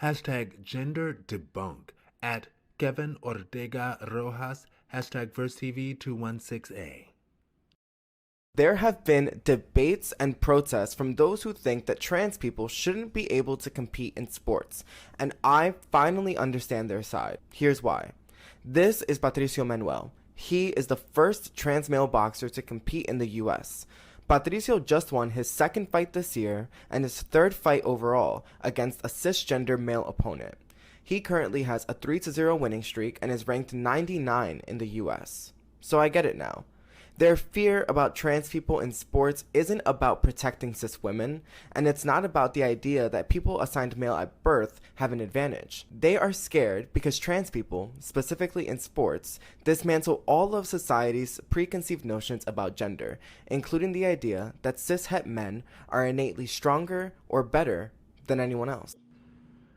Hashtag gender debunk at Kevin Ortega Rojas. Hashtag VerseTV216A. There have been debates and protests from those who think that trans people shouldn't be able to compete in sports, and I finally understand their side. Here's why. This is Patricio Manuel. He is the first trans male boxer to compete in the US. Patricio just won his second fight this year and his third fight overall against a cisgender male opponent. He currently has a 3-0 winning streak and is ranked 99 in the US. So I get it now. Their fear about trans people in sports isn't about protecting cis women, and it's not about the idea that people assigned male at birth have an advantage. They are scared because trans people, specifically in sports, dismantle all of society's preconceived notions about gender, including the idea that cis-het men are innately stronger or better than anyone else.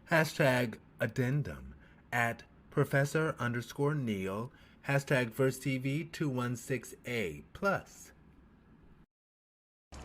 Hashtag addendum at Professor_Neil. Hashtag VerseTV216A plus.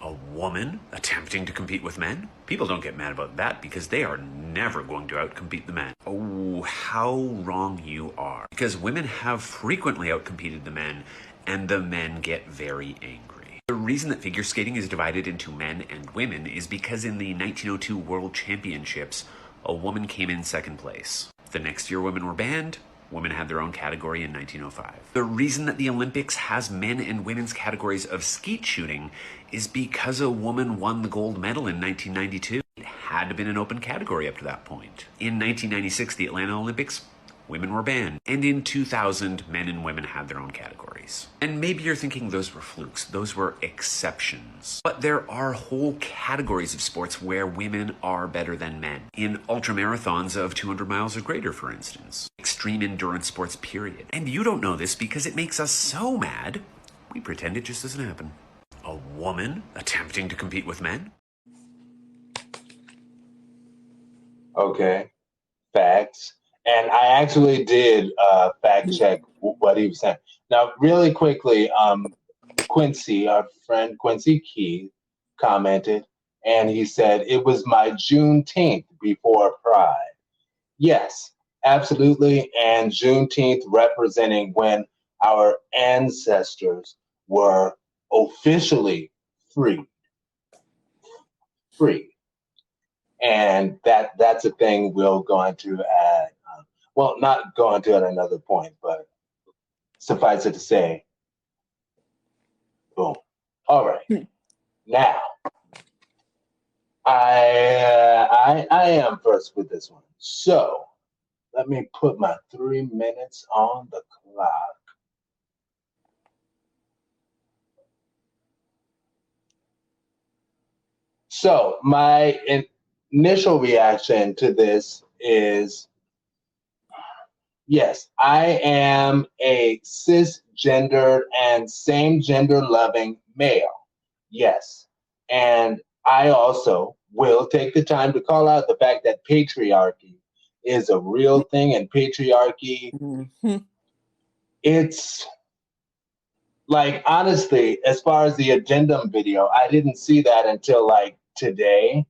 A woman attempting to compete with men? People don't get mad about that because they are never going to outcompete the men. Oh, how wrong you are. Because women have frequently outcompeted the men, and the men get very angry. The reason that figure skating is divided into men and women is because in the 1902 World Championships, a woman came in second place. The next year women were banned. Women had their own category in 1905. The reason that the Olympics has men and women's categories of skeet shooting is because a woman won the gold medal in 1992. It had to have been an open category up to that point. In 1996, the Atlanta Olympics, women were banned. And in 2000, men and women had their own categories. And maybe you're thinking those were flukes. Those were exceptions. But there are whole categories of sports where women are better than men. In ultramarathons of 200 miles or greater, for instance. Extreme endurance sports, period. And you don't know this because it makes us so mad, we pretend it just doesn't happen. A woman attempting to compete with men? Okay, facts. And I actually did fact check what he was saying. Now, really quickly, Quincy, our friend Quincy Keith, commented, and he said, it was my Juneteenth before Pride. Yes, absolutely. And Juneteenth representing when our ancestors were officially free. Free. And that's a thing we'll go into at, well, not go into at another point, but suffice it to say, boom. All right. Now, I am first with this one. So let me put my 3 minutes on the clock. So my initial reaction to this is, yes, I am a cisgendered and same gender loving male. Yes. And I also will take the time to call out the fact that patriarchy is a real thing, and patriarchy, it's like, honestly, as far as the addendum video, I didn't see that until like today,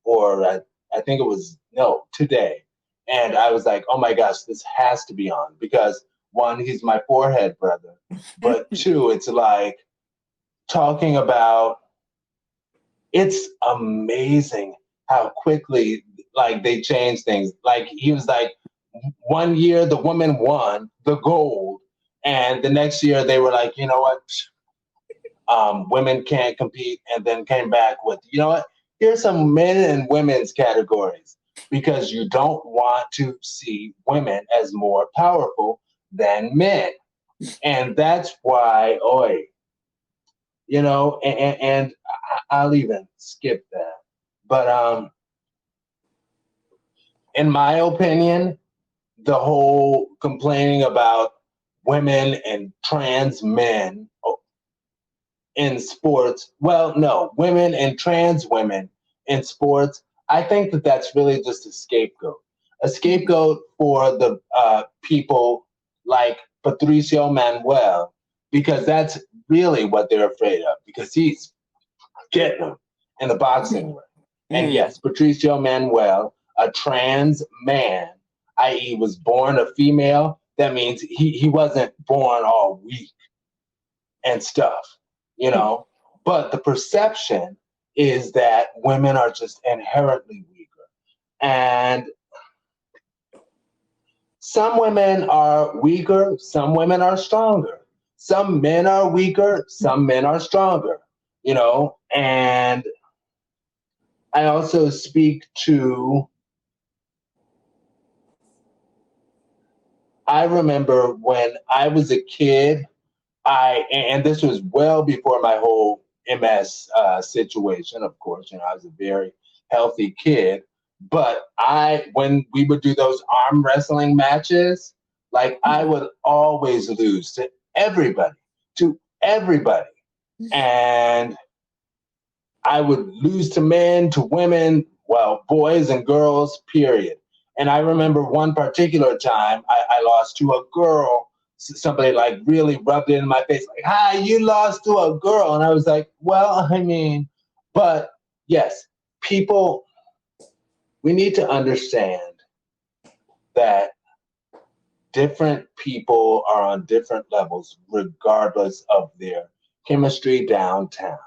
or I think it was, no, today. And I was like, oh my gosh, this has to be on because one, he's my forehead brother, but two, it's like talking about, it's amazing how quickly like they change things. Like he was like, one year the woman won the gold, and the next year they were like, you know what, women can't compete, and then came back with, you know what, here's some men and women's categories because you don't want to see women as more powerful than men. And that's why, oi, you know, and I'll even skip that. But in my opinion, the whole complaining about women and trans men in sports, well, no, women and trans women in sports, I think that that's really just a scapegoat for the people like Patricio Manuel, because that's really what they're afraid of, because he's getting them in the boxing ring. And yes, Patricio Manuel, a trans man, i.e., was born a female, that means he wasn't born all weak and stuff, you know. But the perception is that women are just inherently weaker. And some women are weaker, some women are stronger. Some men are weaker, some men are stronger, you know. And I also speak to, I remember when I was a kid, and this was well before my whole MS situation, of course, you know, I was a very healthy kid. But when we would do those arm wrestling matches, like I would always lose to everybody. And I would lose to men, to women, well, boys and girls, period. And I remember one particular time I lost to a girl. Somebody like really rubbed it in my face, like, "Hi, you lost to a girl." And I was like, well, I mean, but yes, people, we need to understand that different people are on different levels, regardless of their chemistry downtown.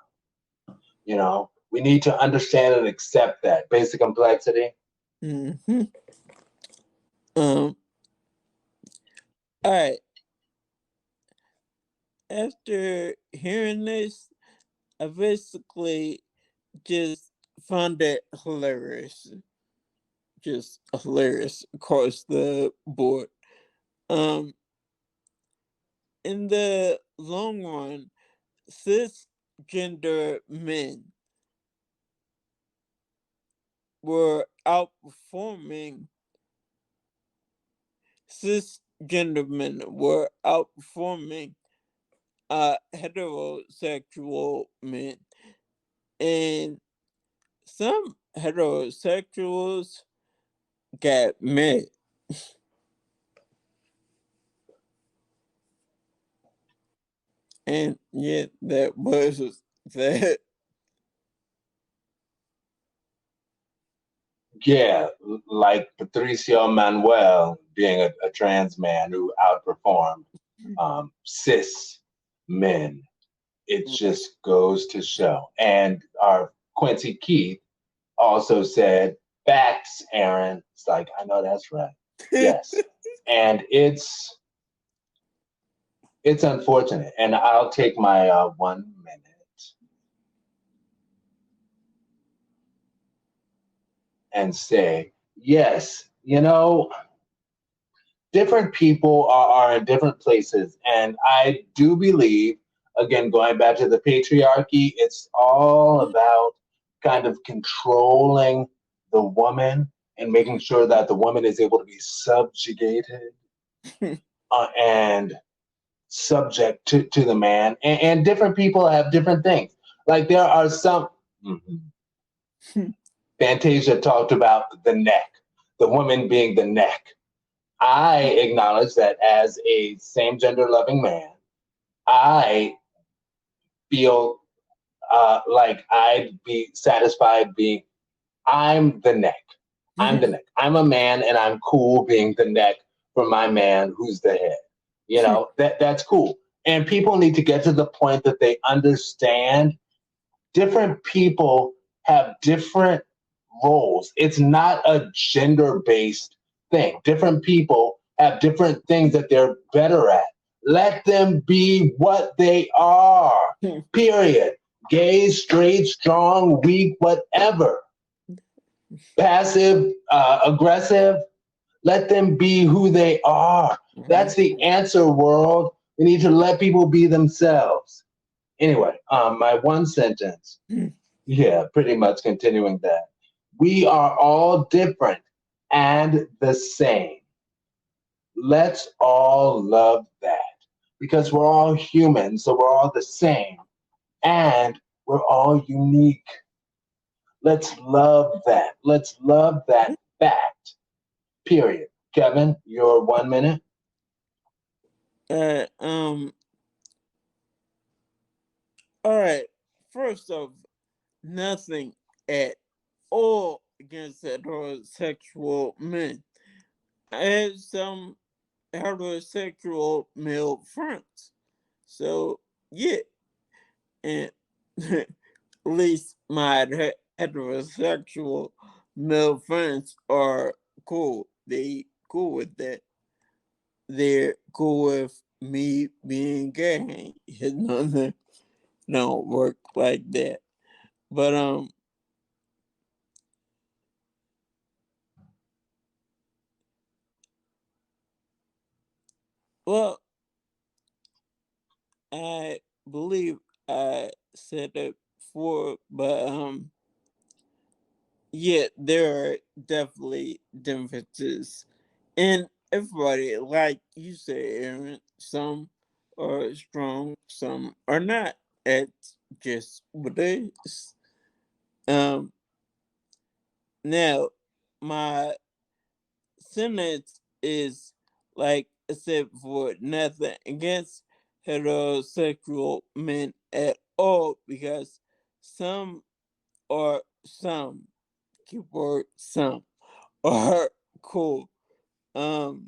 You know, we need to understand and accept that basic complexity. Mm-hmm. All right. After hearing this, I basically just found it hilarious. Just hilarious across the board. In the long run, cisgender men were outperforming heterosexual men, and some heterosexuals got mad. And yeah, that was that. Yeah, like Patricio Manuel being a trans man who outperformed cis men. It just goes to show. And our Quincy Keith also said, "Facts, Aaron." It's like, I know that's right. Yes. And it's unfortunate. And I'll take my 1 minute and say, yes, you know, different people are in different places. And I do believe, again, going back to the patriarchy, it's all about kind of controlling the woman and making sure that the woman is able to be subjugated and subject to the man. And different people have different things. Like there are some, Fantasia talked about the neck, the woman being the neck. I acknowledge that as a same gender loving man, I feel like I'd be satisfied being, I'm the neck. I'm the neck. I'm a man and I'm cool being the neck for my man who's the head. You know, that's cool. And people need to get to the point that they understand different people have different roles. It's not a gender-based thing. Different people have different things that they're better at. Let them be what they are. Period. Gay, straight, strong, weak, whatever. Passive, aggressive. Let them be who they are. That's the answer, world. We need to let people be themselves. Anyway, my one sentence. Yeah, pretty much continuing that. We are all different and the same. Let's all love that because we're all human, so we're all the same and we're all unique. Let's love that. Let's love that fact. Period. Kevin, your 1 minute. All right. First off, nothing at all against heterosexual men. I have some heterosexual male friends. So, yeah. And at least my heterosexual male friends are cool. They cool with that. They're cool with me being gay. It don't work like that. But well, I believe I said it before, but yeah, there are definitely differences in everybody. Like you said, Aaron, some are strong, some are not. It's just what it is. Um, Now my sentence is like I said before, nothing against heterosexual men at all because some some keyword some are cool. Um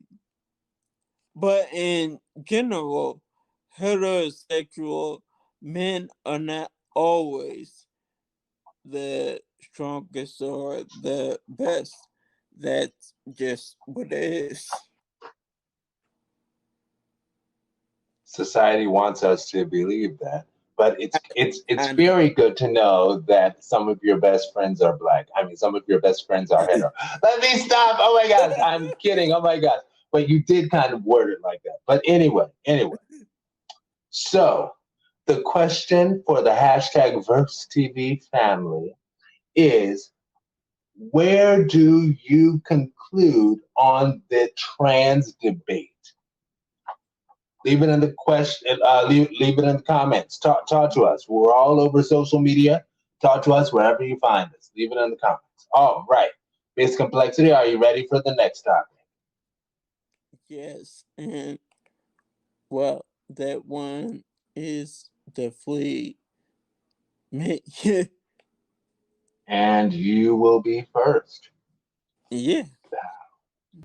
but in general, heterosexual men are not always the strongest or the best. That's just what it is. Society wants us to believe that, but it's I know. very good to know that some of your best friends are black. I mean, some of your best friends are hetero. Let me stop. Oh my gosh, I'm kidding. Oh my gosh, but you did kind of word it like that. But anyway. So the question for the hashtag Verse TV family is: where do you conclude on the trans debate? Leave it in the question. Leave it in the comments. Talk to us. We're all over social media. Talk to us wherever you find us. Leave it in the comments. All right, Miss Complexity, are you ready for the next topic? Yes, and well, that one is definitely me. And you will be first. Yeah.